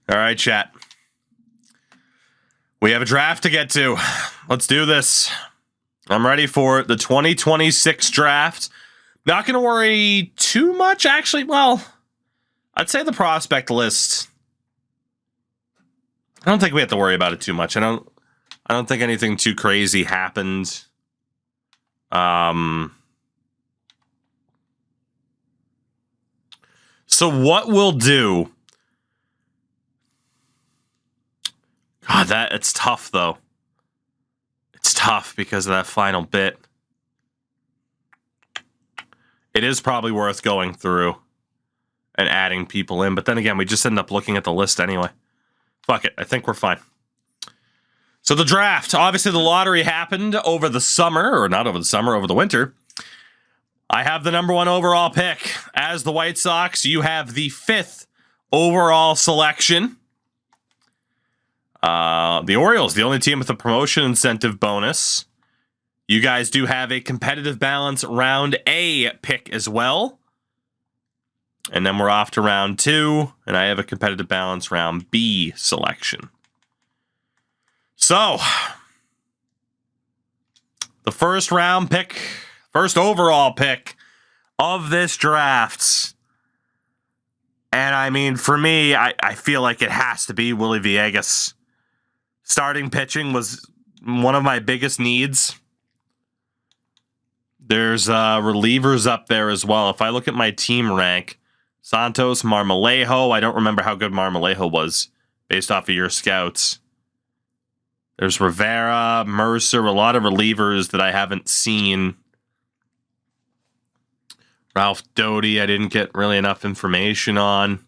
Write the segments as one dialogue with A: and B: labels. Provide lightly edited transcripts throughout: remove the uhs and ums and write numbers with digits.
A: All right, chat. We have a draft to get to. Let's do this. I'm ready for the 2026 draft. Not going to worry too much, actually. Well, I'd say the prospect list. I don't think we have to worry about it too much. I don't think anything too crazy happened. So what we'll do. God, it's tough though. It's tough because of that final bit. It is probably worth going through and adding people in, but then again, we just end up looking at the list anyway. Fuck it, I think we're fine. So the draft, obviously the lottery happened over the summer, or not over the summer, over the winter. I have the number 1 overall pick. As the White Sox, you have the 5th overall selection. The Orioles, the only team with a promotion incentive bonus. You guys do have a competitive balance round A pick as well. And then we're off to round 2, and I have a competitive balance round B selection. So, the first round pick, first overall pick of this draft. And I mean, for me, I feel like it has to be Willie Villegas. Starting pitching was one of my biggest needs. There's relievers up there as well. If I look at my team rank, Santos, Marmolejo. I don't remember how good Marmolejo was based off of your scouts. There's Rivera, Mercer, a lot of relievers that I haven't seen. Ralph Doty, I didn't get really enough information on.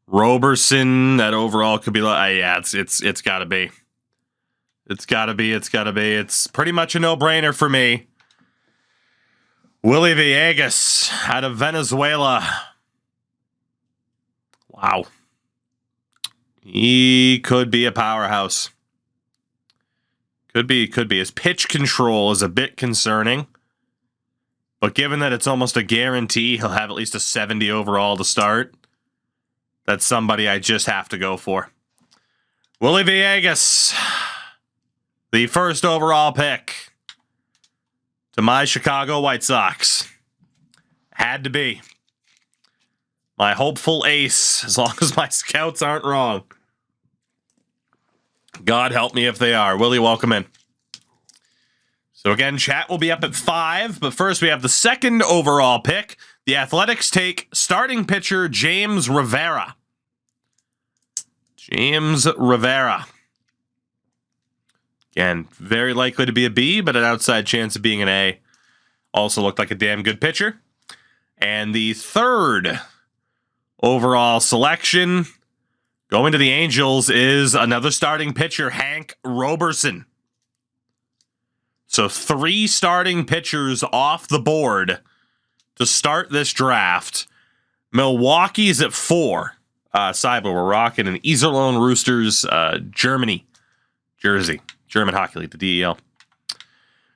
A: Roberson, that overall could be like, yeah, it's got to be. It's got to be. It's pretty much a no-brainer for me. Willie Villegas out of Venezuela. Wow. He could be a powerhouse. Could be. His pitch control is a bit concerning. But given that it's almost a guarantee he'll have at least a 70 overall to start, that's somebody I just have to go for. Willie Villegas, the first overall pick to my Chicago White Sox. Had to be. My hopeful ace, as long as my scouts aren't wrong. God help me if they are. Willie, welcome in. So again, chat will be up at 5, but first we have the second overall pick. The Athletics take starting pitcher James Rivera. James Rivera. Again, very likely to be a B, but an outside chance of being an A. Also looked like a damn good pitcher. And the third overall selection going to the Angels is another starting pitcher, Hank Roberson. So 3 starting pitchers off the board to start this draft. Milwaukee's at 4. Cyber, we're rocking an Iserlohn Roosters, Germany jersey. German Hockey League, the DEL.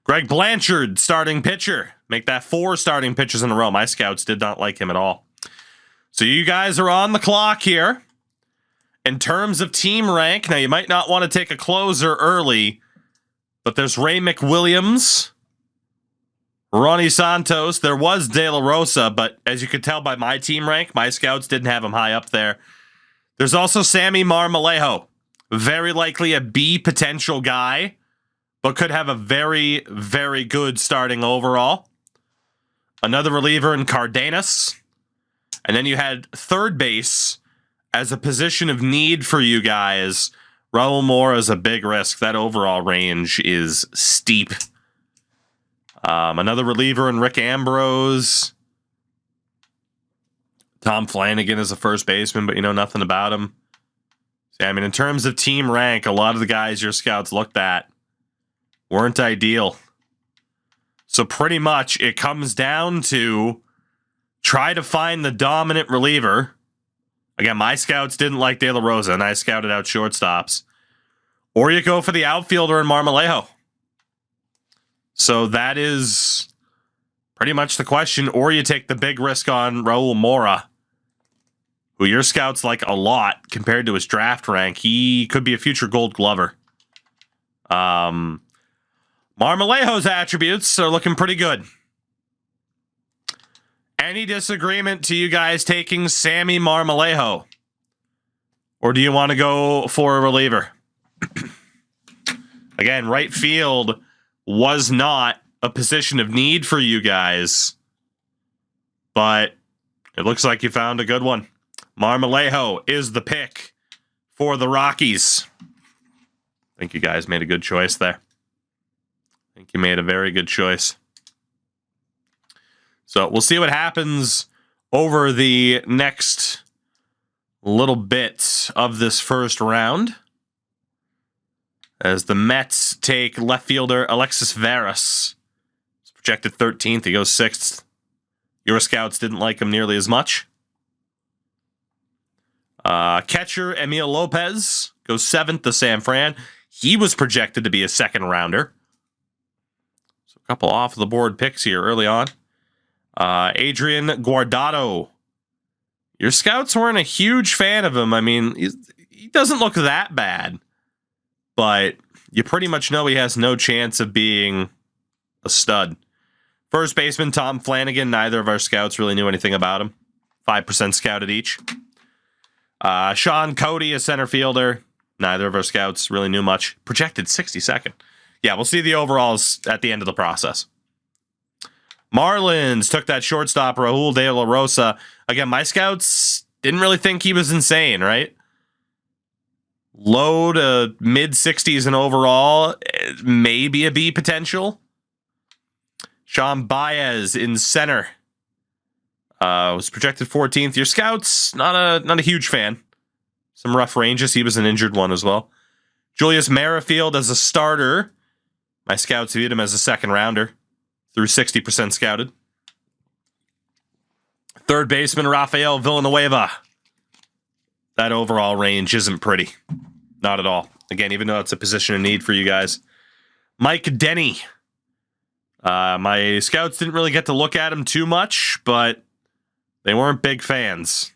A: Greg Blanchard, starting pitcher. Make that 4 starting pitchers in a row. My scouts did not like him at all. So you guys are on the clock here. In terms of team rank, now you might not want to take a closer early, but there's Ray McWilliams, Ronnie Santos. There was De La Rosa, but as you could tell by my team rank, my scouts didn't have him high up there. There's also Sammy Marmolejo. Very likely a B potential guy, but could have a very, very good starting overall. Another reliever in Cardenas. And then you had third base as a position of need for you guys. Raul Mora is a big risk. That overall range is steep. Another reliever in Rick Ambrose. Tom Flanagan is a first baseman, but you know nothing about him. See, I mean, in terms of team rank, a lot of the guys your scouts looked at weren't ideal. So pretty much it comes down to try to find the dominant reliever. Again, my scouts didn't like De La Rosa, and I scouted out shortstops. Or you go for the outfielder in Marmolejo. So that is pretty much the question. Or you take the big risk on Raul Mora. who your scouts like a lot compared to his draft rank. He could be a future Gold Glover. Marmolejo's attributes are looking pretty good. Any disagreement to you guys taking Sammy Marmolejo? Or do you want to go for a reliever? Again, right field was not a position of need for you guys. But it looks like you found a good one. Marmolejo is the pick for the Rockies. I think you guys made a good choice there. I think you made a very good choice. So we'll see what happens over the next little bit of this first round, as the Mets take left fielder Alexis Veras. He's projected 13th. He goes 6th. Your scouts didn't like him nearly as much. Catcher Emil Lopez goes 7th to San Fran. He was projected to be a second rounder. So a couple off the board picks here early on. Adrian Guardado. Your scouts weren't a huge fan of him. I mean, he doesn't look that bad. But you pretty much know he has no chance of being a stud. First baseman Tom Flanagan. Neither of our scouts really knew anything about him. 5% scouted each. Sean Cody, a center fielder. Neither of our scouts really knew much. Projected 62nd. Yeah, we'll see the overalls at the end of the process. Marlins took that shortstop, Raul de la Rosa. Again, my scouts didn't really think he was insane, right? Low to mid-60s in overall. Maybe a B potential. Sean Baez in center. Was projected 14th. Your scouts, not a huge fan. Some rough ranges. He was an injured one as well. Julius Merrifield as a starter. My scouts viewed him as a second rounder. Through 60% scouted. Third baseman Rafael Villanueva. That overall range isn't pretty. Not at all. Again, even though it's a position of need for you guys. Mike Denny. My scouts didn't really get to look at him too much, but they weren't big fans.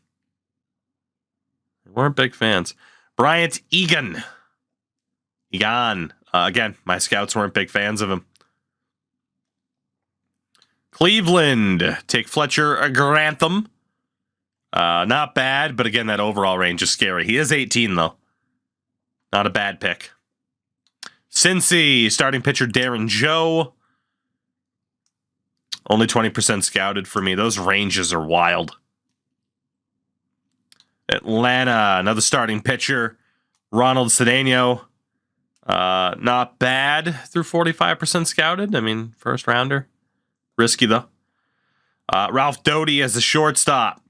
A: Bryant Egan. Again, my scouts weren't big fans of him. Cleveland take Fletcher Grantham. Not bad, but again, that overall range is scary. He is 18, though. Not a bad pick. Cincy, starting pitcher Darren Joe. Only 20% scouted for me. Those ranges are wild. Atlanta, another starting pitcher, Ronald Cedeno. Not bad through 45% scouted. I mean, first rounder. Risky, though. Ralph Doty as a shortstop.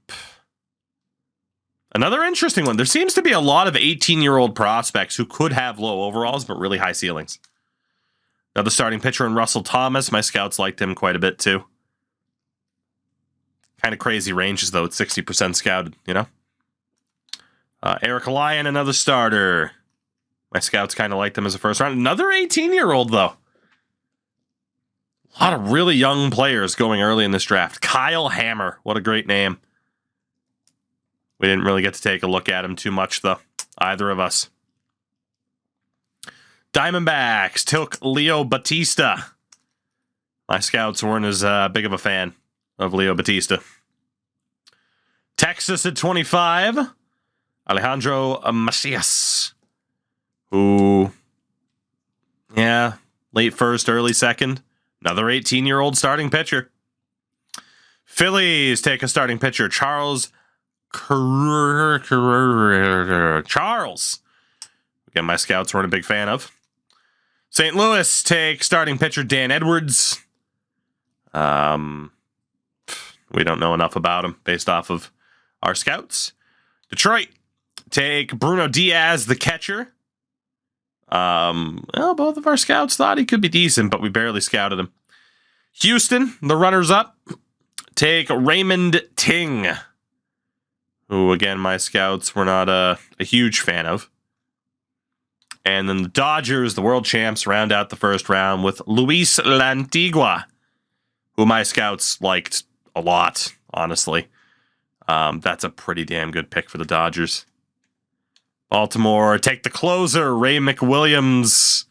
A: Another interesting one. There seems to be a lot of 18-year-old prospects who could have low overalls, but really high ceilings. Another starting pitcher in Russell Thomas. My scouts liked him quite a bit, too. Kind of crazy ranges, though. It's 60% scouted, you know? Eric Lyon, another starter. My scouts kind of liked him as a first round. Another 18-year-old, though. A lot of really young players going early in this draft. Kyle Hammer. What a great name. We didn't really get to take a look at him too much, though. Either of us. Diamondbacks took Leo Batista. My scouts weren't as big of a fan of Leo Batista. Texas at 25. Alejandro Macias. Who, yeah, late first, early second. Another 18-year-old starting pitcher. Phillies take a starting pitcher, Charles. Again, my scouts weren't a big fan of. St. Louis take starting pitcher Dan Edwards. We don't know enough about him based off of our scouts. Detroit take Bruno Diaz, the catcher. Well, both of our scouts thought he could be decent, but we barely scouted him. Houston, the runners-up, take Raymond Ting, who, again, my scouts were not a huge fan of. And then the Dodgers, the world champs, round out the first round with Luis Lantigua, who my scouts liked a lot, honestly. That's a pretty damn good pick for the Dodgers. Baltimore, take the closer, Ray McWilliams.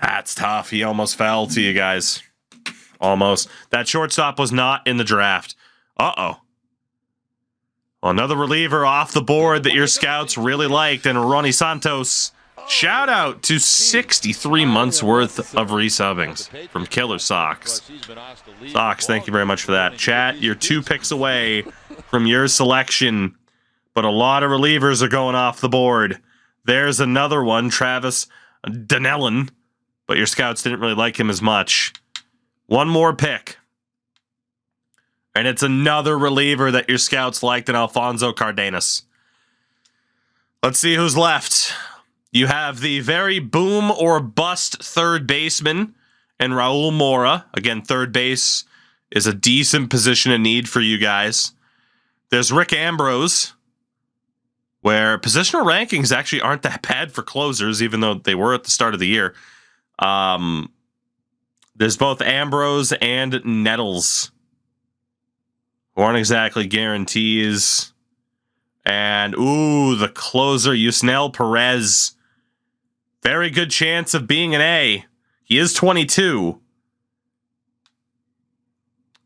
A: That's tough. He almost fell to you guys. Almost. That shortstop was not in the draft. Uh-oh. Well, another reliever off the board that your scouts really liked, and Ronnie Santos. Shout out to 63 months worth of resubbings from Killer Sox. Sox, thank you very much for that. Chat, you're 2 picks away from your selection, but a lot of relievers are going off the board. There's another one, Travis Donnellan, but your scouts didn't really like him as much. One more pick. And it's another reliever that your scouts liked in Alfonso Cardenas. Let's see who's left. You have the very boom or bust third baseman and Raul Mora. Again, third base is a decent position of need for you guys. There's Rick Ambrose, where positional rankings actually aren't that bad for closers, even though they were at the start of the year. There's both Ambrose and Nettles, who aren't exactly guarantees. And, ooh, the closer, Yusnel Perez. Very good chance of being an A. He is 22.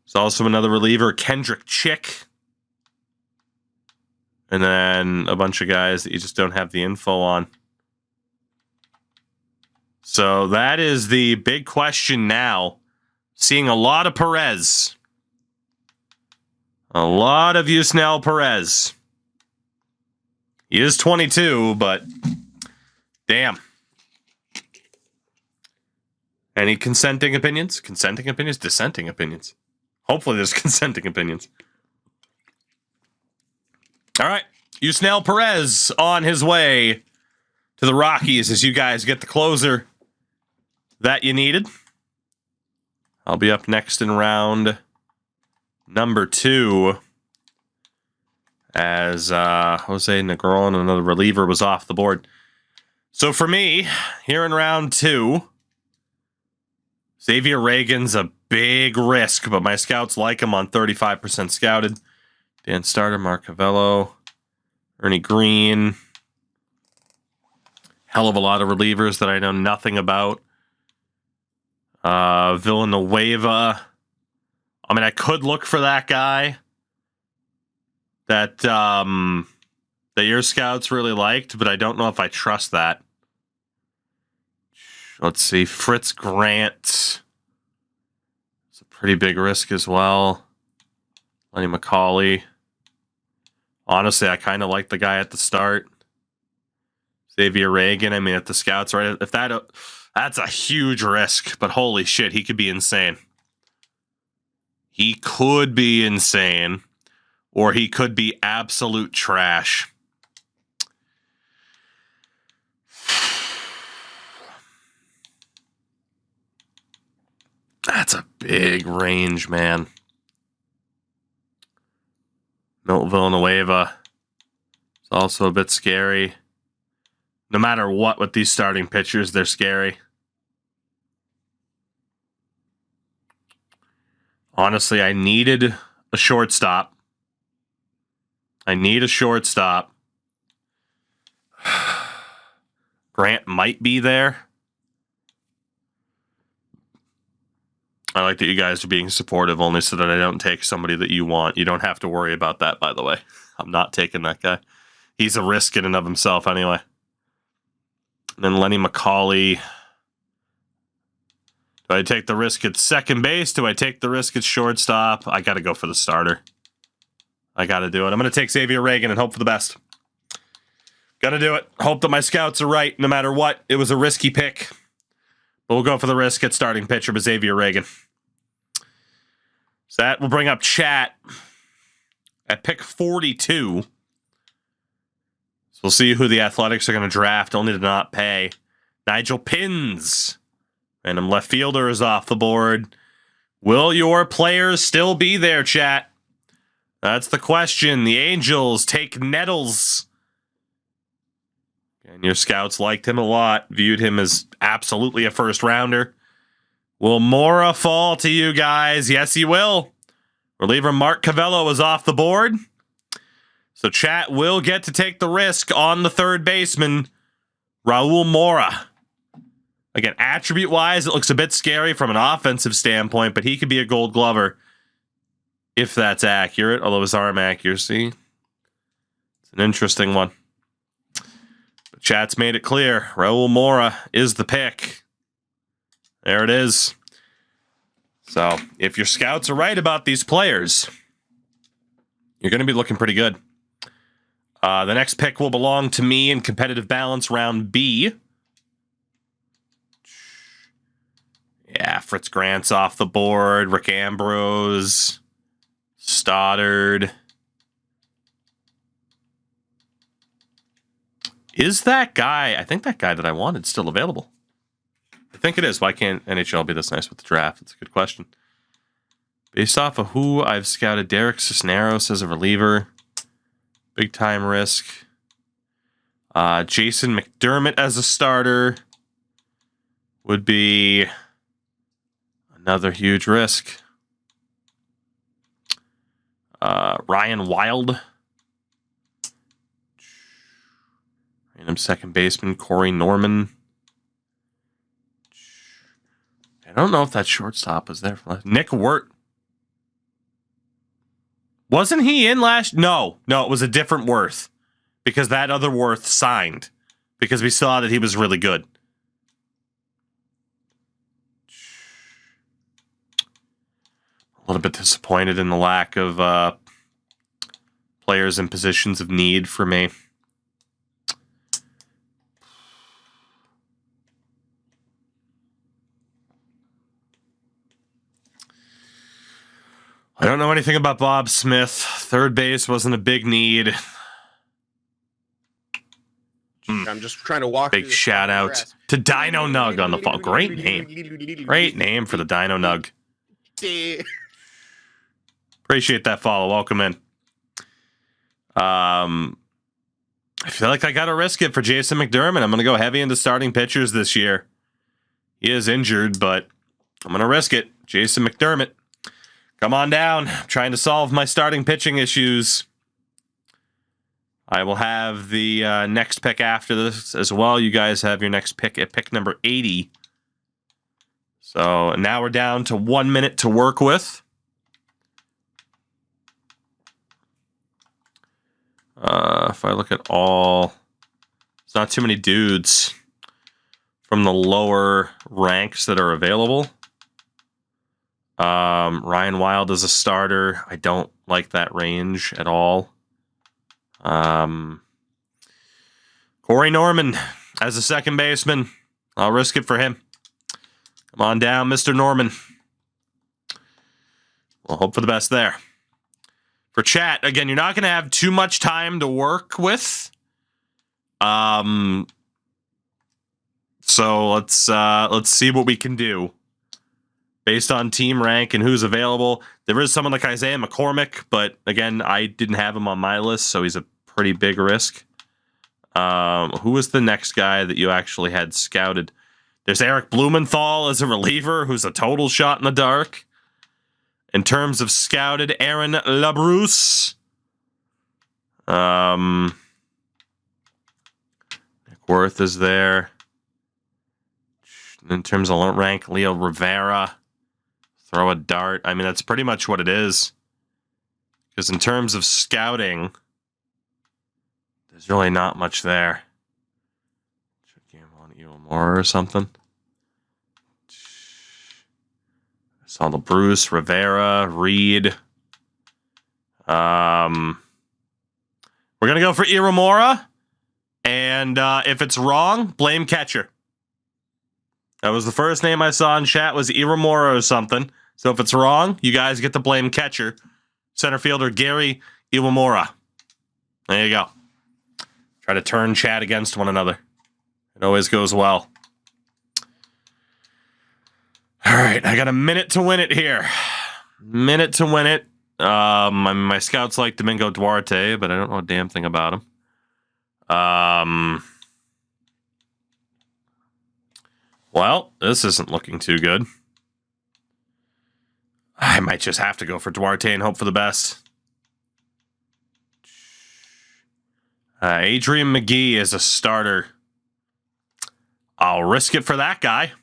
A: There's also another reliever, Kendrick Chick. And then a bunch of guys that you just don't have the info on. So that is the big question now. Seeing a lot of Perez. A lot of Yusnel Perez. He is 22, but damn. Any consenting opinions? Consenting opinions? Dissenting opinions? Hopefully there's consenting opinions. All right. Yusnel Perez on his way to the Rockies as you guys get the closer that you needed. I'll be up next in round number 2 as Jose Negron, another reliever, was off the board. So for me, here in round 2, Xavier Reagan's a big risk, but my scouts like him on 35% scouted. Dan Starter, Mark Cavello, Ernie Green. Hell of a lot of relievers that I know nothing about. Villanueva. I mean, I could look for that guy that that your scouts really liked, but I don't know if I trust that. Let's see, Fritz Grant. It's a pretty big risk as well. Lenny McCauley. Honestly, I kind of like the guy at the start. Xavier Reagan. I mean, if the scouts right, if that's a huge risk, but holy shit, he could be insane. He could be insane, or he could be absolute trash. That's a big range, man. Milton Villanueva is also a bit scary. No matter what with these starting pitchers, they're scary. Honestly, I needed a shortstop. I need a shortstop. Grant might be there. I like that you guys are being supportive only so that I don't take somebody that you want. You don't have to worry about that, by the way. I'm not taking that guy. He's a risk in and of himself anyway. And then Lenny McCauley. Do I take the risk at second base? Do I take the risk at shortstop? I got to go for the starter. I got to do it. I'm going to take Xavier Reagan and hope for the best. Got to do it. Hope that my scouts are right no matter what. It was a risky pick. But we'll go for the risk at starting pitcher with Xavier Reagan. So that will bring up chat at pick 42. So we'll see who the Athletics are going to draft, only to not pay. Nigel Pins. Random left fielder is off the board. Will your players still be there, chat? That's the question. The Angels take Nettles. And your scouts liked him a lot, viewed him as absolutely a first rounder. Will Mora fall to you guys? Yes, he will. Reliever Mark Cavello is off the board. So chat will get to take the risk on the third baseman, Raul Mora. Again, attribute-wise, it looks a bit scary from an offensive standpoint, but he could be a Gold Glover if that's accurate, although his arm accuracy, it's an interesting one. But chat's made it clear. Raul Mora is the pick. There it is. So, if your scouts are right about these players, you're going to be looking pretty good. The next pick will belong to me in competitive balance round B. Yeah, Fritz Grant's off the board. Rick Ambrose. Stoddard. Is that guy, I think that guy that I wanted still available. I think it is. Why can't NHL be this nice with the draft? It's a good question. Based off of who I've scouted, Derek Cisneros as a reliever. Big time risk. Jason McDermott as a starter would be another huge risk. Ryan Wild. Random second baseman, Corey Norman. I don't know if that shortstop was there for last. Nick Wirt. Wasn't he in last? No, it was a different Worth. Because that other Worth signed. Because we saw that he was really good. A little bit disappointed in the lack of players in positions of need for me. I don't know anything about Bob Smith. Third base wasn't a big need.
B: I'm just trying to walk.
A: Big shout out to Dino Nug on the phone. Great name. Great name for the Dino Nug. Appreciate that follow. Welcome in. I feel like I got to risk it for Jason McDermott. I'm going to go heavy into starting pitchers this year. He is injured, but I'm going to risk it. Jason McDermott. Come on down. I'm trying to solve my starting pitching issues. I will have the next pick after this as well. You guys have your next pick at pick number 80. So now we're down to 1 minute to work with. If I look at all, it's not too many dudes from the lower ranks that are available. Ryan Wild is a starter. I don't like that range at all. Corey Norman as a second baseman. I'll risk it for him. Come on down, Mr. Norman. We'll hope for the best there. For chat, again, you're not going to have too much time to work with. So let's see what we can do. Based on team rank and who's available. There is someone like Isaiah McCormick, but again, I didn't have him on my list, so he's a pretty big risk. Who was the next guy that you actually had scouted? There's Eric Blumenthal as a reliever, who's a total shot in the dark. In terms of scouted, Aaron LaBruce. Nick Worth is there. In terms of rank, Leo Rivera. Throw a dart. I mean, that's pretty much what it is. Because in terms of scouting, there's really not much there. Should game on Ewan Moore or something. I saw the Bruce, Rivera, Reed. We're gonna go for Iramora, and if it's wrong, blame catcher. That was the first name I saw in chat was Iramora or something. So if it's wrong, you guys get to blame catcher. Center fielder Gary Iwamura. There you go. Try to turn chat against one another. It always goes well. All right, I got a minute to win it here. Minute to win it. My scouts like Domingo Duarte, but I don't know a damn thing about him. Well, this isn't looking too good. I might just have to go for Duarte and hope for the best. Adrian McGee is a starter. I'll risk it for that guy.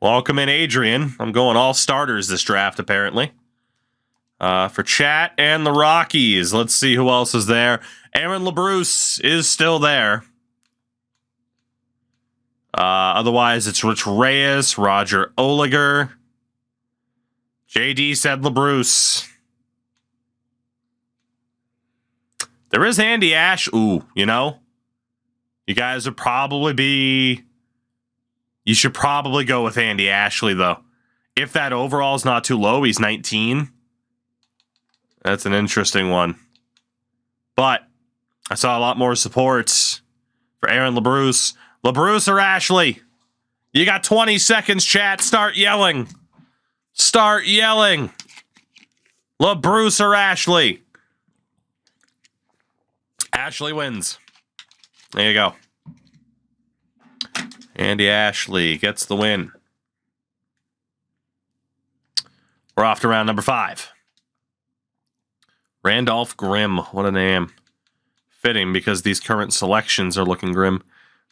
A: Welcome in, Adrian. I'm going all starters this draft, apparently. For chat and the Rockies, let's see who else is there. Aaron LeBruce is still there. Otherwise, it's Rich Reyes, Roger Oliger. JD said LeBruce. There is Andy Ash. Ooh, you know, you guys would probably be. You should probably go with Andy Ashley, though. If that overall is not too low, he's 19. That's an interesting one. But I saw a lot more supports for Aaron LeBruce. LeBruce or Ashley? You got 20 seconds, chat. Start yelling. Start yelling. LeBruce or Ashley? Ashley wins. There you go. Andy Ashley gets the win. We're off to round number 5. Randolph Grimm. What a name. Fitting because these current selections are looking grim.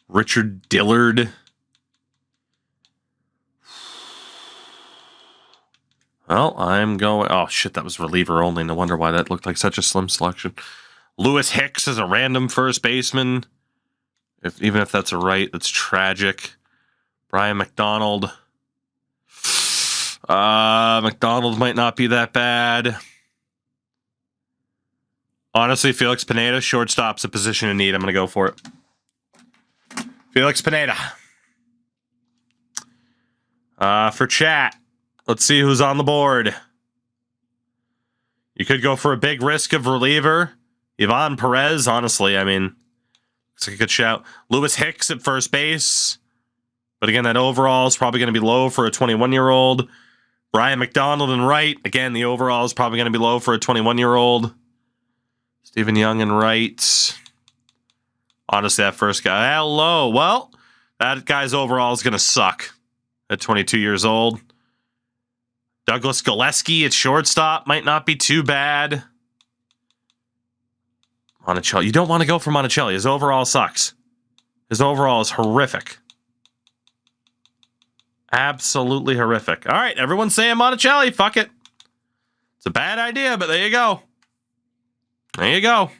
A: Richard Dillard. Well, I'm going... Oh, shit, that was reliever only. No wonder why that looked like such a slim selection. Lewis Hicks is a random first baseman. Even if that's a right, that's tragic. Brian McDonald. McDonald might not be that bad. Honestly, Felix Pineda, shortstop's a position in need. I'm going to go for it. Felix Pineda. For chat, let's see who's on the board. You could go for a big risk of reliever. Ivan Perez, honestly, I mean, it's like a good shout. Lewis Hicks at first base. But again, that overall is probably going to be low for a 21-year-old. Brian McDonald in right. Again, the overall is probably going to be low for a 21-year-old. Stephen Young in right. Honestly, that first guy. Hello. Well, that guy's overall is going to suck at 22 years old. Douglas Gillespie at shortstop might not be too bad. Monticelli. You don't want to go for Monticelli. His overall sucks. His overall is horrific. Absolutely horrific. All right, everyone's saying Monticelli. Fuck it. It's a bad idea, but there you go. There you go.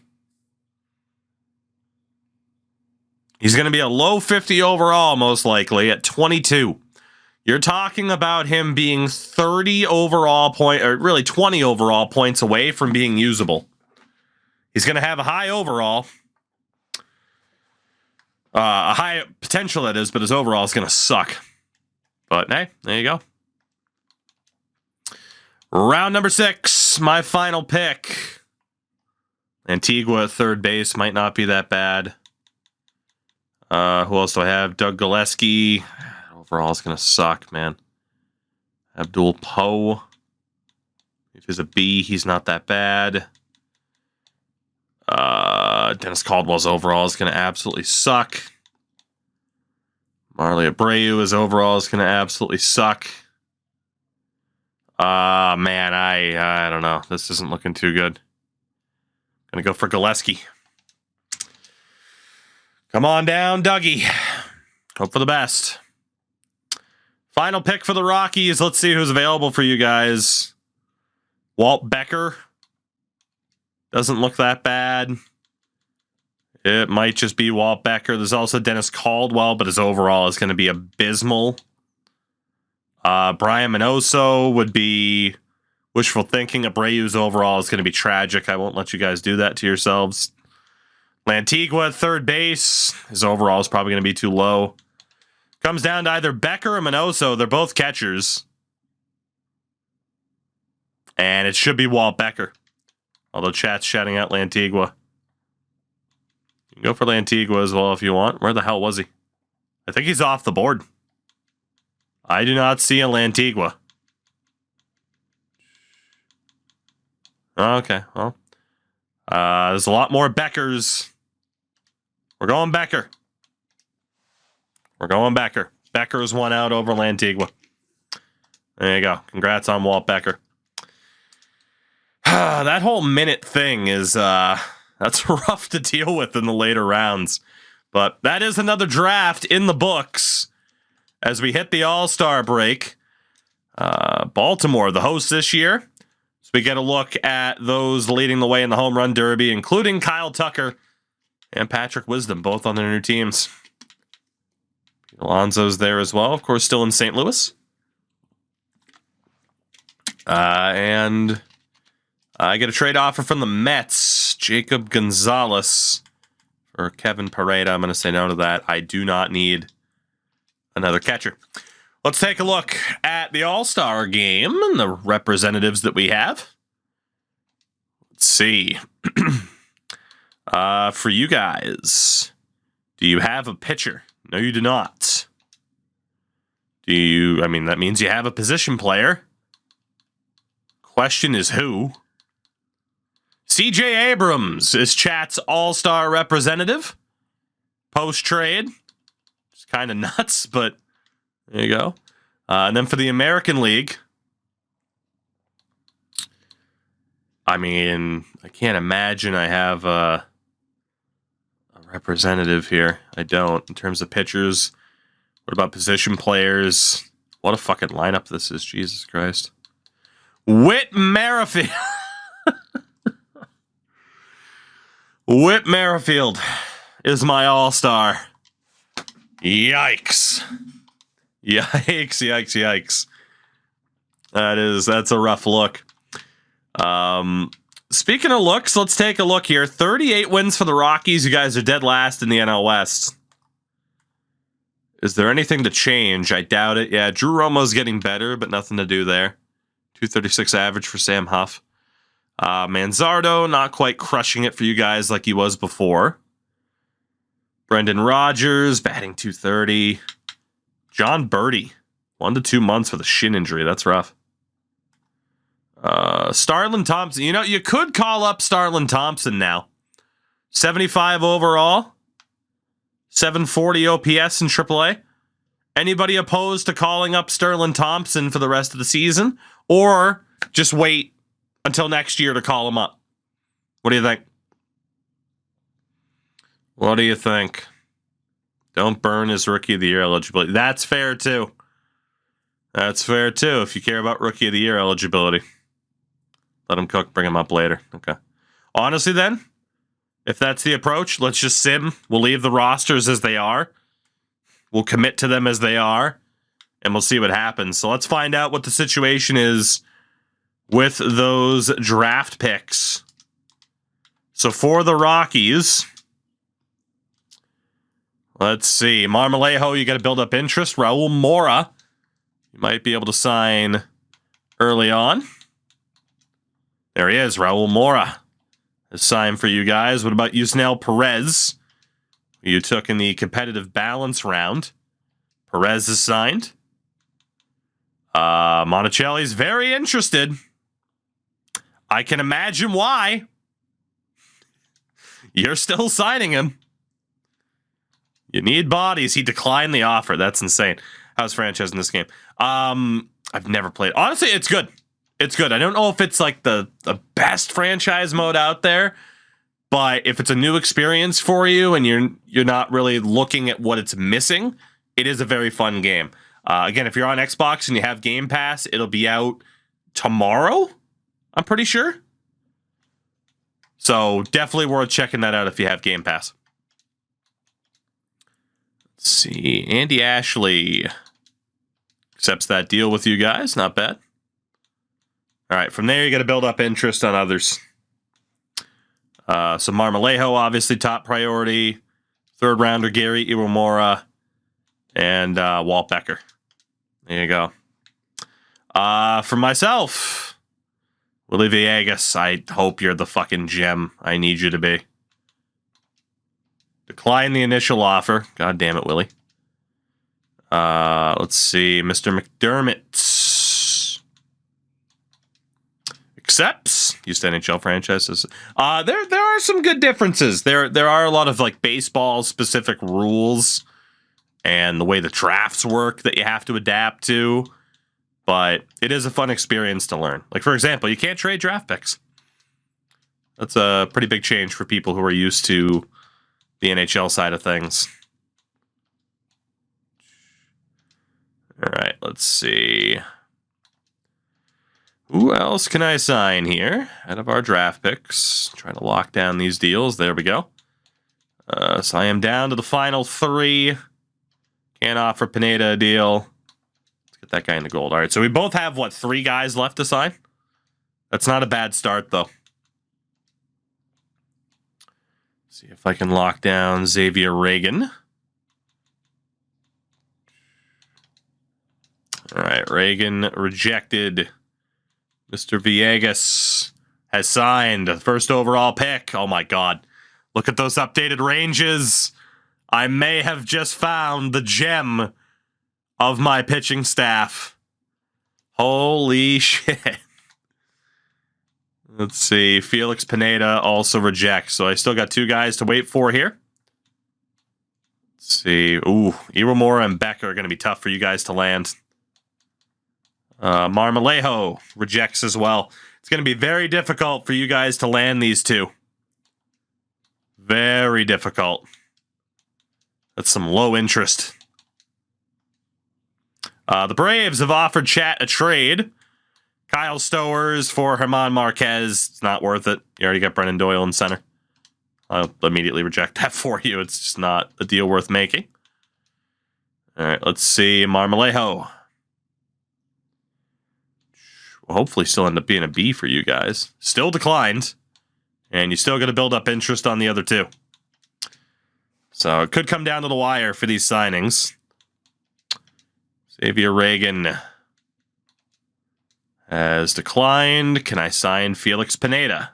A: He's going to be a low 50 overall, most likely, at 22. You're talking about him being 30 overall point, or really 20 overall points away from being usable. He's going to have a high overall. A high potential, that is, but his overall is going to suck. But, hey, there you go. Round number 6, my final pick. Antigua at third base might not be that bad. Who else do I have? Doug Gillespie. Overall is going to suck, man. Abdul Poe. If he's a B, he's not that bad. Dennis Caldwell's overall is going to absolutely suck. Marley Abreu, his overall is going to absolutely suck. Man, I don't know. This isn't looking too good. Going to go for Gillespie. Come on down, Dougie. Hope for the best. Final pick for the Rockies. Let's see who's available for you guys. Walt Becker. Doesn't look that bad. It might just be Walt Becker. There's also Dennis Caldwell, but his overall is going to be abysmal. Brian Minoso would be wishful thinking. Abreu's overall is going to be tragic. I won't let you guys do that to yourselves. Lantigua at third base. His overall is probably going to be too low. Comes down to either Becker or Minoso. They're both catchers. And it should be Walt Becker. Although chat's shouting out Lantigua. You can go for Lantigua as well if you want. Where the hell was he? I think he's off the board. I do not see a Lantigua. Okay, well. There's a lot more Beckers. We're going Becker. We're going Becker. Becker's one out over Lantigua. There you go. Congrats on Walt Becker. That whole minute thing is That's rough to deal with in the later rounds. But that is another draft in the books as we hit the All-Star break. Baltimore, the host this year. So we get a look at those leading the way in the home run derby, including Kyle Tucker and Patrick Wisdom, both on their new teams. Alonso's there as well, of course, still in St. Louis. And I get a trade offer from the Mets, Jacob Gonzalez for Kevin Pareda. I'm going to say no to that. I do not need another catcher. Let's take a look at the All-Star game and the representatives that we have. Let's see. For you guys, do you have a pitcher? No, you do not. Do you? I mean, that means you have a position player. Question is who? CJ Abrams is Chat's All-Star representative. Post-trade. It's kind of nuts, but there you go. And then for the American League, I mean, I can't imagine I have a representative here. I don't. In terms of pitchers, what about position players? What a fucking lineup this is. Jesus Christ. Whit Merrifield. Whit Merrifield is my all-star. Yikes. Yikes. That's a rough look. Speaking of looks, let's take a look here. 38 wins for the Rockies. You guys are dead last in the NL West. Is there anything to change? I doubt it. Yeah, Drew Romo's getting better, but nothing to do there. 236 average for Sam Huff. Manzardo, not quite crushing it for you guys like he was before. Brendan Rodgers, batting 230. John Birdie, 1 to 2 months with a shin injury. That's rough. Starlin Thompson. You know, you could call up Starlin Thompson now. 75 overall. 740 OPS in AAA. Anybody opposed to calling up Starlin Thompson for the rest of the season? Or just wait until next year to call him up? What do you think? What do you think? Don't burn his Rookie of the Year eligibility. That's fair, too. That's fair, too, if you care about Rookie of the Year eligibility. Let him cook, bring him up later. Okay. Honestly, then, if that's the approach, let's just sim. We'll leave the rosters as they are. We'll commit to them as they are, and we'll see what happens. So let's find out what the situation is with those draft picks. So for the Rockies, let's see. Marmolejo, you got to build up interest. Raul Mora, you might be able to sign early on. There he is, Raul Mora. A sign for you guys. What about Yusnel Perez? You took in the competitive balance round. Perez is signed. Monticelli's very interested. I can imagine why. You're still signing him. You need bodies. He declined the offer. That's insane. How's franchise in this game? I've never played. Honestly, it's good. It's good. I don't know if it's like the best franchise mode out there, but if it's a new experience for you and you're not really looking at what it's missing, it is a very fun game. Again, if you're on Xbox and you have Game Pass, it'll be out tomorrow, I'm pretty sure. So definitely worth checking that out if you have Game Pass. Let's see. Andy Ashley accepts that deal with you guys. Not bad. All right, from there, you got to build up interest on others. So Marmolejo, obviously top priority. Third rounder, Gary Iwamura. And Walt Becker. There you go. For myself, Willie Villegas, I hope you're the fucking gem I need you to be. Decline the initial offer. God damn it, Willie. Let's see. Mr. McDermott accepts. Used to NHL franchises. There are some good differences. There are a lot of like baseball specific rules and the way the drafts work that you have to adapt to. But it is a fun experience to learn. Like, for example, you can't trade draft picks. That's a pretty big change for people who are used to the NHL side of things. All right, let's see. Who else can I sign here out of our draft picks? Trying to lock down these deals. There we go. So I am down to the final 3. Can't offer Pineda a deal. Let's get that guy in the gold. All right, so we both have, what, 3 guys left to sign? That's not a bad start, though. See if I can lock down Xavier Reagan. All right, Reagan rejected. Mr. Villegas has signed the first overall pick. Oh, my God. Look at those updated ranges. I may have just found the gem of my pitching staff. Holy shit. Let's see. Felix Pineda also rejects. So I still got 2 guys to wait for here. Let's see. Ooh, Iwamura and Becker are going to be tough for you guys to land. Marmolejo rejects as well. It's going to be very difficult for you guys to land these 2. Very difficult. That's some low interest. The Braves have offered Chat a trade. Kyle Stowers for German Marquez. It's not worth it. You already got Brennan Doyle in center. I'll immediately reject that for you. It's just not a deal worth making. All right, let's see. Marmolejo. Will hopefully still end up being a B for you guys. Still declined. And you still got to build up interest on the other 2. So it could come down to the wire for these signings. Xavier Reagan has declined. Can I sign Felix Pineda?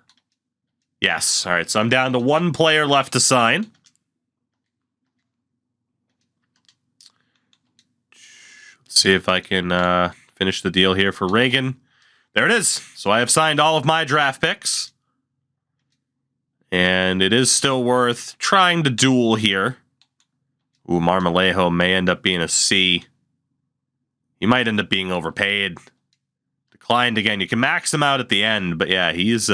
A: Yes. All right, so I'm down to 1 player left to sign. Let's see if I can finish the deal here for Reagan. There it is. So I have signed all of my draft picks. And it is still worth trying to duel here. Ooh, Marmolejo may end up being a C. He might end up being overpaid. Declined again. You can max him out at the end, but yeah, he's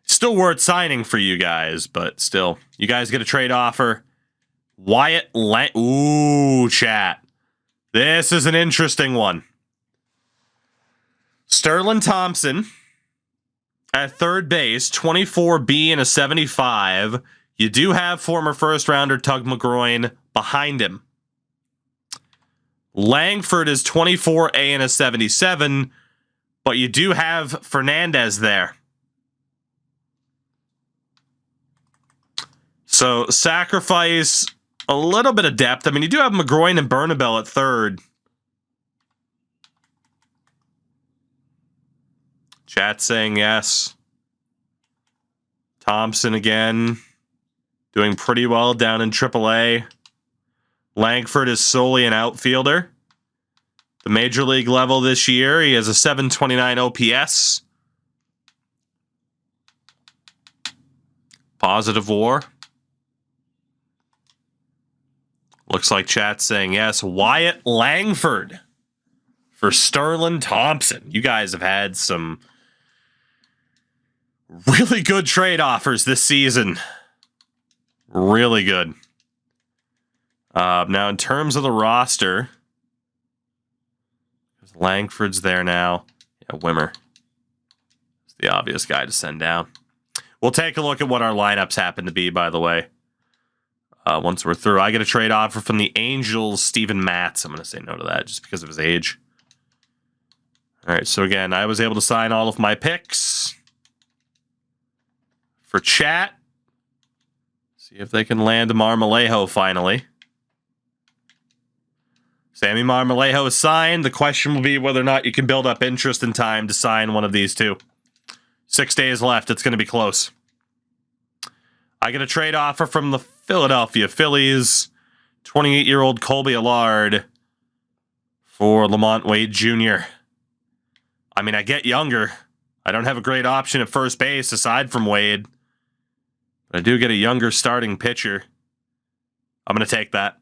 A: still worth signing for you guys, but still. You guys get a trade offer. Wyatt Lang. Ooh, chat. This is an interesting one. Sterling Thompson at third base, 24B and a 75. You do have former first-rounder Tug McGroin behind him. Langford is 24A and a 77, but you do have Fernandez there. So sacrifice a little bit of depth. I mean, you do have McGroin and Bernabel at third. Chat saying yes. Thompson again. Doing pretty well down in AAA. Langford is solely an outfielder. The major league level this year, he has a 729 OPS. Positive WAR. Looks like chat's saying yes. Wyatt Langford for Sterling Thompson. You guys have had some really good trade offers this season. Really good. Now, in terms of the roster, Langford's there now. Yeah, Wimmer is the obvious guy to send down. We'll take a look at what our lineups happen to be, by the way. Once we're through, I get a trade offer from the Angels, Steven Matz. I'm going to say no to that just because of his age. All right, so again, I was able to sign all of my picks for chat. See if they can land Marmolejo finally. Sammy Marmolejo is signed. The question will be whether or not you can build up interest in time to sign one of these 2. 6 days left. It's going to be close. I get a trade offer from the Philadelphia Phillies. 28-year-old Colby Allard for Lamont Wade Jr. I mean, I get younger. I don't have a great option at first base aside from Wade. But I do get a younger starting pitcher. I'm going to take that.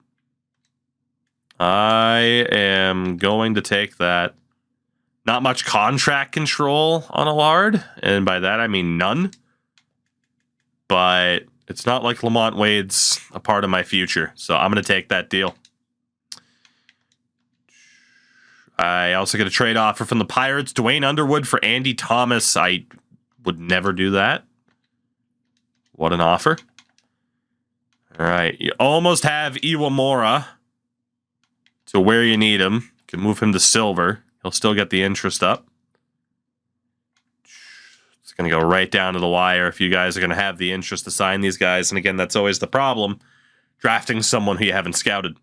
A: I am going to take that. Not much contract control on Allard, and by that I mean none. But it's not like Lamont Wade's a part of my future, so I'm going to take that deal. I also get a trade offer from the Pirates. Dwayne Underwood for Andy Thomas. I would never do that. What an offer. All right. You almost have Iwamura to where you need him. You can move him to silver. He'll still get the interest up. It's going to go right down to the wire if you guys are going to have the interest to sign these guys. And again, that's always the problem. Drafting someone who you haven't scouted.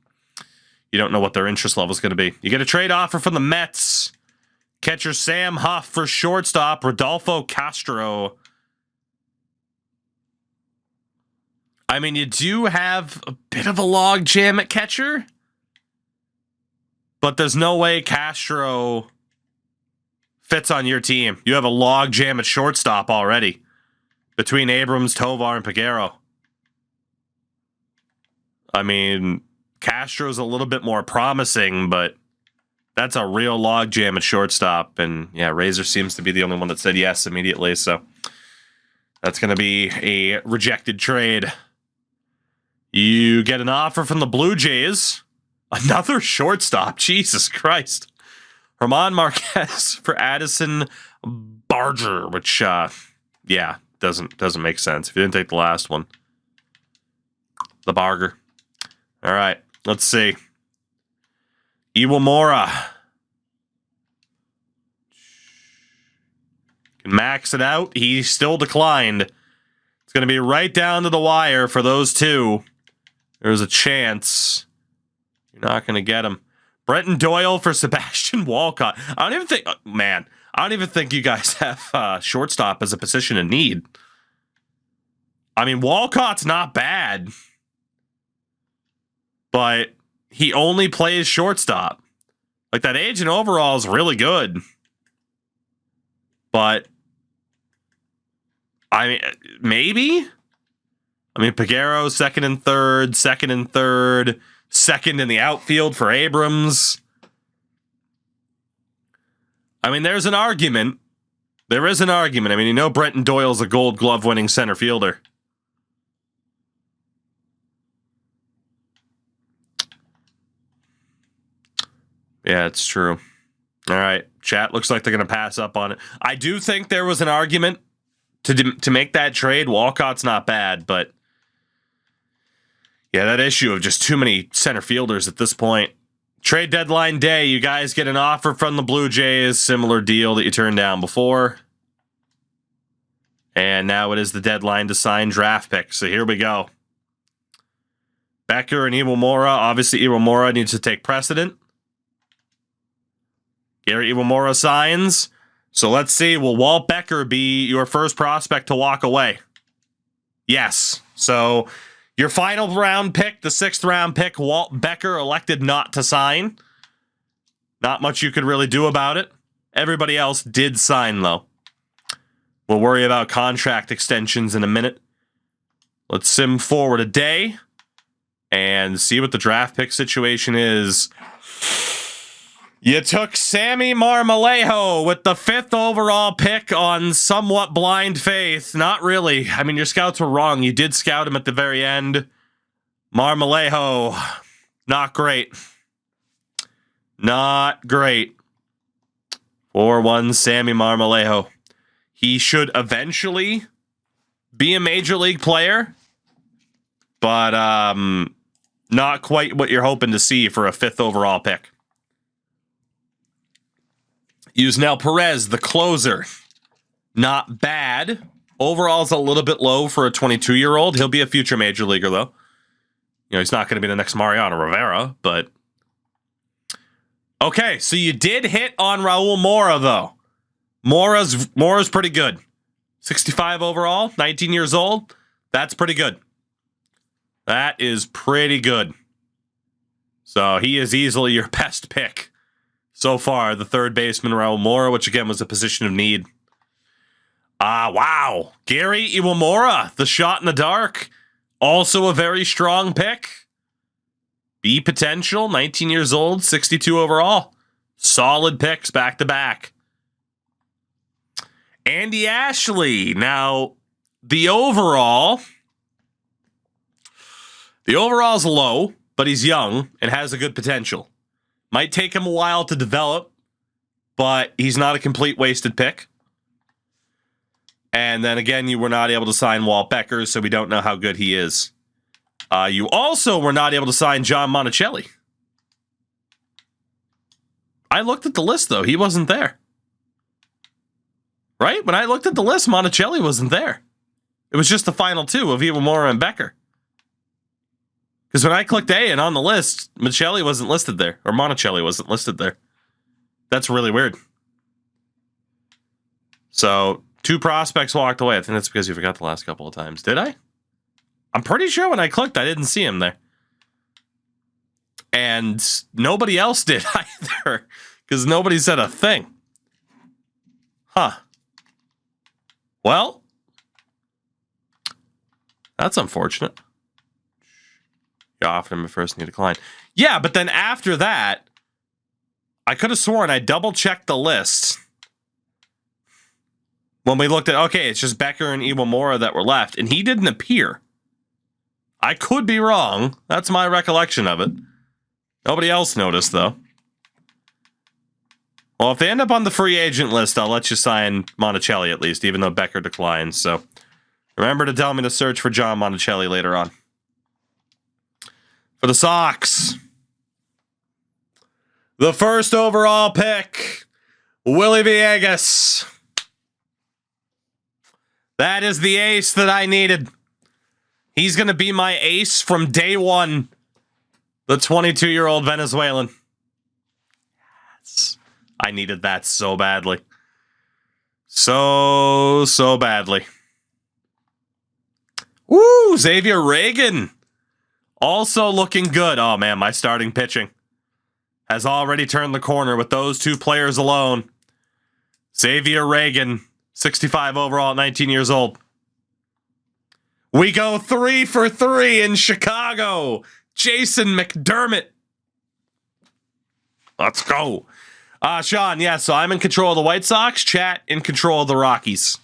A: You don't know what their interest level is going to be. You get a trade offer from the Mets. Catcher Sam Huff for shortstop Rodolfo Castro. I mean, you do have a bit of a log jam at catcher. But there's no way Castro fits on your team. You have a log jam at shortstop already. Between Abrams, Tovar, and Peguero. I mean, Castro's a little bit more promising, but that's a real log jam at shortstop. And yeah, Razor seems to be the only one that said yes immediately. So that's going to be a rejected trade. You get an offer from the Blue Jays. Another shortstop. Jesus Christ. Herman Marquez for Addison Barger, which, yeah, doesn't make sense. If you didn't take the last one. The Barger. All right, let's see. Iwamura. Can max it out. He still declined. It's going to be right down to the wire for those two. There's a chance. You're not going to get him. Brenton Doyle for Sebastian Walcott. I don't even think you guys have shortstop as a position in need. I mean, Walcott's not bad. But he only plays shortstop. Like, that agent overall is really good. But, I mean, maybe? I mean, Peguero, second and third, second in the outfield for Abrams. I mean, there's an argument. There is an argument. I mean, you know Brenton Doyle's a Gold Glove winning center fielder. Yeah, it's true. All right, chat looks like they're going to pass up on it. I do think there was an argument to make that trade. Walcott's not bad, but yeah, that issue of just too many center fielders at this point. Trade deadline day, you guys get an offer from the Blue Jays, similar deal that you turned down before. And now it is the deadline to sign draft picks. So here we go. Becker and Iwamura. Obviously, Iwamura needs to take precedent. Gary Iwamura signs. So let's see. Will Walt Becker be your first prospect to walk away? Yes. So your final round pick, the 6th round pick, Walt Becker elected not to sign. Not much you could really do about it. Everybody else did sign, though. We'll worry about contract extensions in a minute. Let's sim forward a day and see what the draft pick situation is. You took Sammy Marmolejo with the 5th overall pick on somewhat blind faith. Not really. I mean, your scouts were wrong. You did scout him at the very end. Marmolejo, not great. Not great. 4-1 Sammy Marmolejo. He should eventually be a major league player, but not quite what you're hoping to see for a 5th overall pick. Yusnel Perez, the closer. Not bad. Overall is a little bit low for a 22-year-old. He'll be a future major leaguer, though. You know, he's not going to be the next Mariano Rivera, but... Okay, so you did hit on Raul Mora, though. Mora's pretty good. 65 overall, 19 years old. That's pretty good. That is pretty good. So he is easily your best pick. So far, the 3rd baseman, Raul Mora, which again was a position of need. Wow. Gary Iwamura, the shot in the dark. Also a very strong pick. B potential, 19 years old, 62 overall. Solid picks back to back. Andy Ashley. Now, the overall's low, but he's young and has a good potential. Might take him a while to develop, but he's not a complete wasted pick. And then again, you were not able to sign Walt Becker, so we don't know how good he is. You also were not able to sign John Monticelli. I looked at the list, though. He wasn't there. Right? When I looked at the list, Monticelli wasn't there. It was just the final two of Iwamura and Becker. Because when I clicked A and on the list, Monticelli wasn't listed there. Or Monticelli wasn't listed there. That's really weird. So, 2 prospects walked away. I think that's because you forgot the last couple of times. Did I? I'm pretty sure when I clicked, I didn't see him there. And nobody else did either. Because nobody said a thing. Huh. Well, that's unfortunate. You offered him a first and he declined. Yeah, but then after that, I could have sworn I double-checked the list. When we looked at, okay, it's just Becker and Iwamura that were left, and he didn't appear. I could be wrong. That's my recollection of it. Nobody else noticed, though. Well, if they end up on the free agent list, I'll let you sign Monticelli at least, even though Becker declines. So remember to tell me to search for John Monticelli later on. For the Sox, the first overall pick, Willie Villegas. That is the ace that I needed. He's going to be my ace from day one. The 22-year-old Venezuelan. Yes. I needed that so badly. So badly. Woo! Xavier Reagan. Also looking good. Oh, man, my starting pitching has already turned the corner with those 2 players alone. Xavier Reagan, 65 overall at 19 years old. We go 3 for 3 in Chicago. Jason McDermott. Let's go. Sean, yeah, so I'm in control of the White Sox. Chat in control of the Rockies.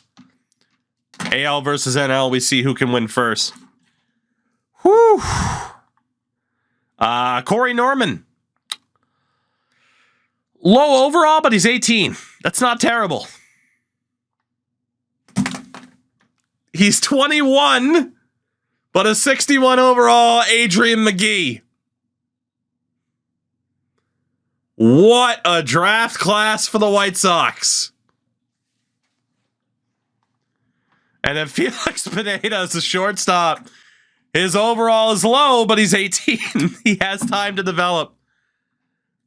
A: AL versus NL, we see who can win first. Whew. Corey Norman. Low overall, but he's 18. That's not terrible. He's 21, but a 61 overall Adrian McGee. What a draft class for the White Sox. And then Felix Pineda is a shortstop. His overall is low, but he's 18. He has time to develop.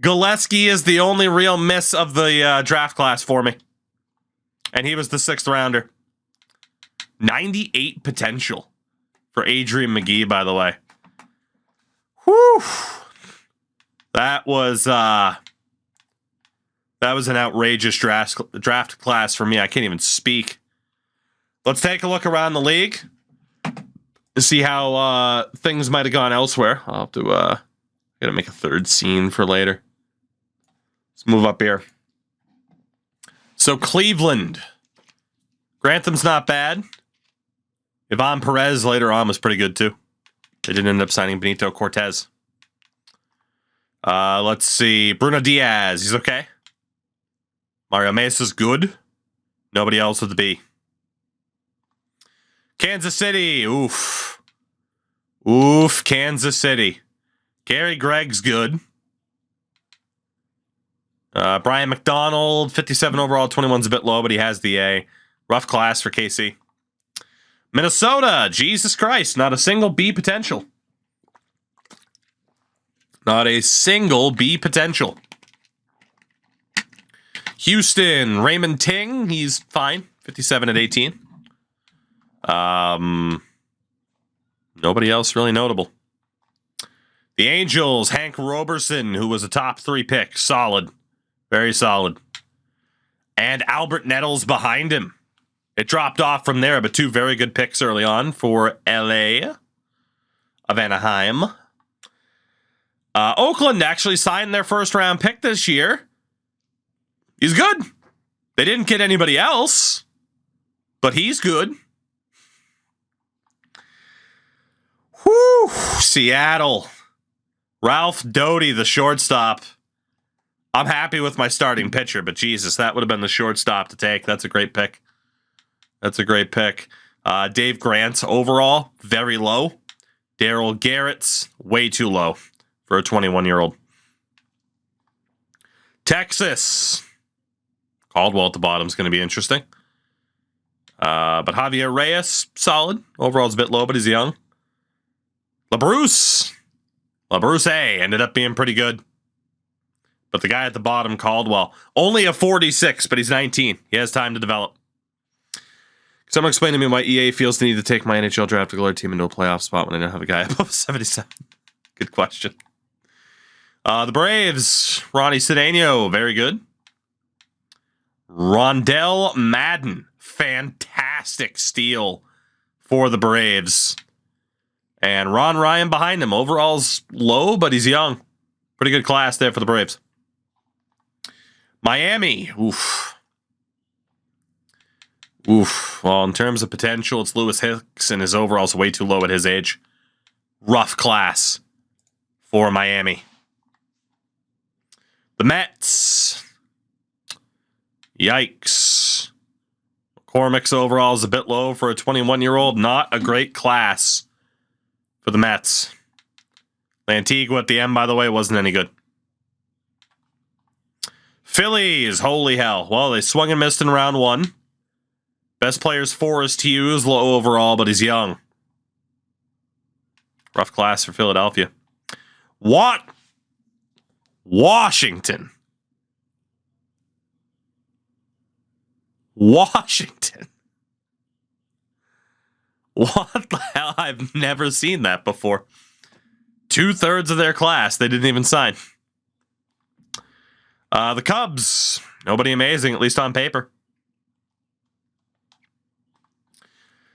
A: Gillespie is the only real miss of the draft class for me. And he was the 6th rounder. 98 potential for Adrian McGee, by the way. Whew. That was an outrageous draft class for me. I can't even speak. Let's take a look around the league to see how things might have gone elsewhere. I'll have to gotta make a 3rd scene for later. Let's move up here. So Cleveland. Grantham's not bad. Ivan Perez later on was pretty good too. They didn't end up signing Benito Cortez. Let's see. Bruno Diaz, he's okay. Mario Mesa's good. Nobody else with the B. Kansas City, oof. Oof, Kansas City. Gary Gregg's good. Brian McDonald, 57 overall, 21's a bit low, but he has the A. Rough class for KC. Minnesota, Jesus Christ, not a single B potential. Not a single B potential. Houston, Raymond Ting, he's fine, 57 at 18. Nobody else really notable. The Angels, Hank Roberson, who was a top 3 pick, solid, very solid. And Albert Nettles behind him. It dropped off from there, but 2 very good picks early on for LA of Anaheim. Oakland actually signed their 1st round pick this year. He's good. They didn't get anybody else, but he's good. Whew, Seattle. Ralph Doty, the shortstop. I'm happy with my starting pitcher, but Jesus, that would have been the shortstop to take. That's a great pick. That's a great pick. Dave Grant's overall, very low. Darryl Garrett's way too low for a 21-year-old. Texas. Caldwell at the bottom is going to be interesting. But Javier Reyes, solid. Overall, it's a bit low, but he's young. LaBruce A, ended up being pretty good. But the guy at the bottom, Caldwell, only a 46, but he's 19. He has time to develop. Someone explain to me why EA feels the need to take my NHL draft goalie team into a playoff spot when I don't have a guy above 77. Good question. The Braves, Ronnie Cedeno, very good. Rondell Madden, fantastic steal for the Braves. And Ron Ryan behind him. Overall's low, but he's young. Pretty good class there for the Braves. Miami, oof. Well, in terms of potential, it's Lewis Hicks, and his overall's way too low at his age. Rough class for Miami. The Mets. Yikes. McCormick's overall is a bit low for a 21-year-old. Not a great class for the Mets. Lantigua at the end, by the way, wasn't any good. Phillies, holy hell. Well, they swung and missed in round one. Best player's Forrest Hughes, low overall, but he's young. Rough class for Philadelphia. Washington. What the hell? I've never seen that before. 2/3 of their class, they didn't even sign. The Cubs. Nobody amazing, at least on paper.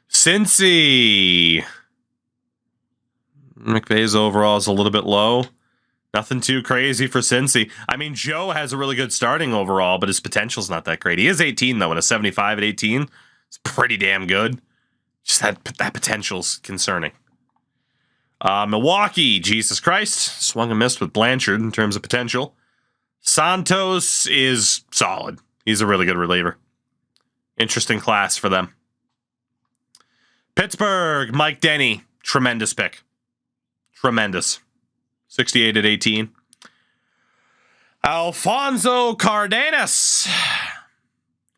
A: Cincy. McVay's overall is a little bit low. Nothing too crazy for Cincy. I mean, Joe has a really good starting overall, but his potential's not that great. He is 18, though, and a 75 at 18. It's pretty damn good. Just that potential's concerning. Milwaukee, Jesus Christ. Swung and missed with Blanchard in terms of potential. Santos is solid. He's a really good reliever. Interesting class for them. Pittsburgh, Mike Denny. Tremendous pick. Tremendous. 68 at 18. Alfonso Cardenas.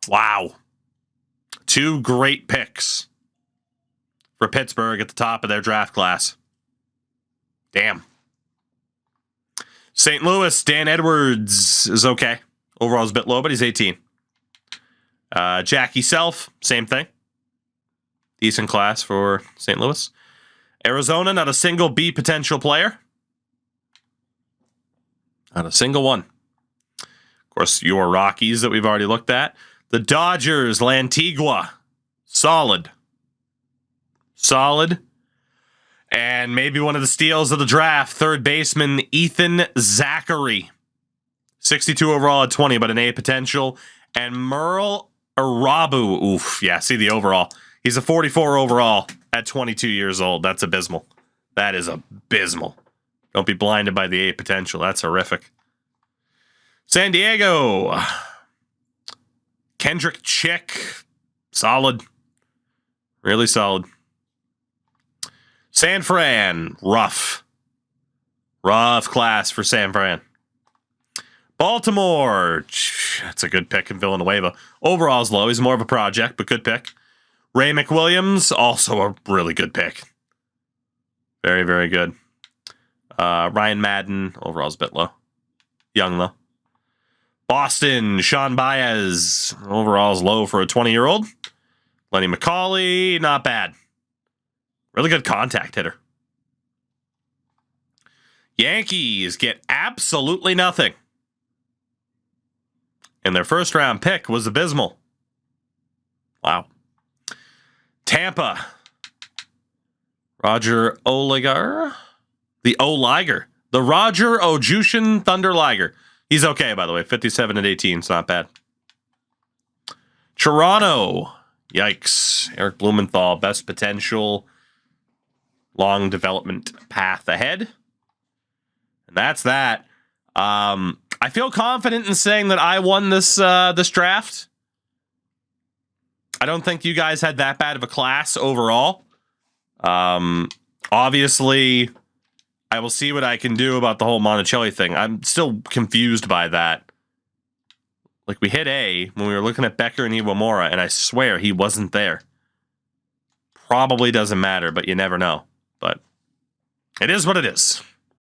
A: Wow. 2 great picks for Pittsburgh at the top of their draft class. Damn. St. Louis, Dan Edwards is okay. Overall is a bit low, but he's 18. Jackie Self, same thing. Decent class for St. Louis. Arizona, not a single B potential player. Not a single one. Of course, your Rockies that we've already looked at. The Dodgers, Lantigua. Solid. And maybe one of the steals of the draft, third baseman Ethan Zachary. 62 overall at 20, but an A potential. And Merle Arabu. Oof, yeah, see the overall. He's a 44 overall at 22 years old. That's abysmal. That is abysmal. Don't be blinded by the A potential. That's horrific. San Diego. Kendrick Chick. Solid. Really solid. San Fran. Rough class for San Fran. Baltimore. That's a good pick in Villanueva. Overall's low. He's more of a project, but good pick. Ray McWilliams. Also a really good pick. Very, very good. Ryan Madden, overall's a bit low. Young, though. Boston, Sean Baez, overall's low for a 20-year-old. Lenny McCauley, not bad. Really good contact hitter. Yankees get absolutely nothing. And their first-round pick was abysmal. Wow. Tampa. Roger Oliger. The Oliger. The Roger Ojushin Thunder Liger. He's okay, by the way. 57 at 18. It's not bad. Toronto. Yikes. Eric Blumenthal, best potential. Long development path ahead. And that's that. I feel confident in saying that I won this this draft. I don't think you guys had that bad of a class overall. Obviously, I will see what I can do about the whole Monticelli thing. I'm still confused by that. Like, we hit A when we were looking at Becker and Iwamura, and I swear he wasn't there. Probably doesn't matter, but you never know. But it is what it is.